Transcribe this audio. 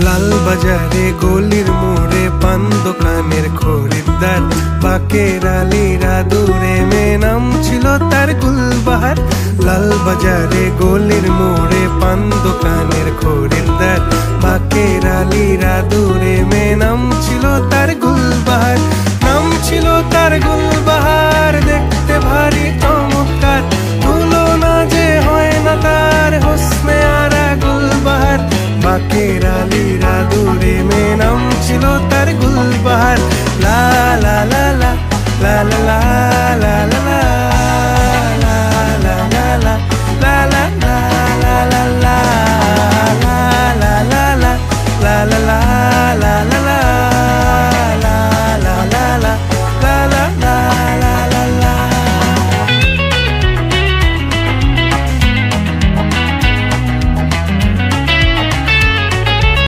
লাল বাজারে গলির মোড়ে পান দোকানের খরিদ্দার, বাকের আলীরা দূরে মেয়ে নাম ছিল তার গুলবাহার। লাল বাজারে গলির মোড়ে পান দোকানের খরিদ্দার, বাকের আলীরা দূরে মেয়ে নাম ছিল তার গুলবাহার। নাম ছিল তার গুলবাহার, দেখতে ভারী চমৎকার, তুলনা যে হয় না তার হোসনে আরা গুলবাহার। বাকের আলীরা দূরে মেয়ে নাম ছিল তার গুলবাহার। লা লা লা লা লা লা লা লা লা।